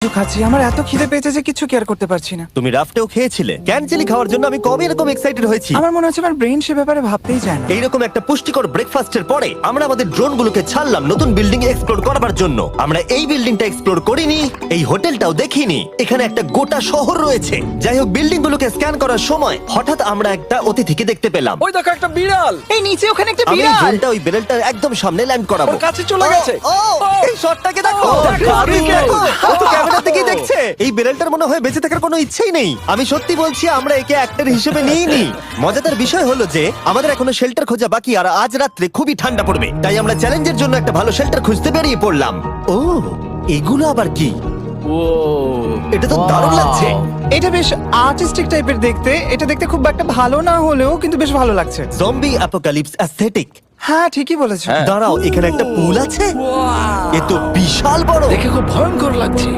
একটু খাচ্ছি, আমার এত খিদে পেয়েছে যে কিছু কেয়ার করতে পারছি না। তুমি রাফটেও খেয়েছিলে। ক্যানচেলি খাওয়ার জন্য আমি কবে এরকম এক্সাইটেড হয়েছি। আমার মনে হচ্ছে আমার ব্রেন সে ব্যাপারে ভাবতেই চায় না। এইরকম একটা পুষ্টিকর ব্রেকফাস্টের পরে আমরা আমাদের ড্রোনগুলোকে ছাড়লাম নতুন বিল্ডিং এক্সপ্লোর করার জন্য। আমরা এই বিল্ডিংটা এক্সপ্লোর করিনি, এই হোটেলটাও দেখিনি। এখানে একটা গোটা শহর রয়েছে। যাই হোক, বিল্ডিং গুলোকে স্ক্যান করার সময় হঠাৎ আমরা একটা অতিথিকে দেখতে পেলাম। ওই দেখো একটা বিড়াল এই নিচে ওখানে একটা আমি এই বিড়াল। ড্রোনটা ওই বেরেলটার একদম সামনে ল্যান্ড করাবো। ওর কাছে চলে গেছে। এই শটটাকে দেখো। ও, দারুণ। দেখো, ও তো ক্যামেরা থেকেই দেখছে। এই বেরেলটার মনে হয় বেঁচে থাকার কোনো ইচ্ছেই নেই। আমি সত্যি বলছি, আমরা একে অ্যাক্টর হিসেবে নিইনি। মজাদার বিষয় হলো যে আমাদের এখনো শেল্টার খোঁজা বাকি, আর আজ রাত্রে খুবই ঠান্ডা পড়বে। তাই আমরা চ্যালেঞ্জের জন্য একটা ভালো শেল্টার খুঁজতে বেরিয়ে পড়লাম। ও, এগুলো আবার কি? ও এটা তো দারুণ লাগছে। এটা বেশ আর্টিস্টিক টাইপের দেখতে। এটা দেখতে খুব একটা ভালো না হলেও কিন্তু বেশ ভালো লাগছে। Zombie apocalypse aesthetic. হ্যাঁ, ঠিকই বলেছো। হ্যাঁ। দাঁড়াও, এখানে একটা পুল আছে। এ তো বিশাল বড়। দেখে খুব ভয়ঙ্কর লাগছে।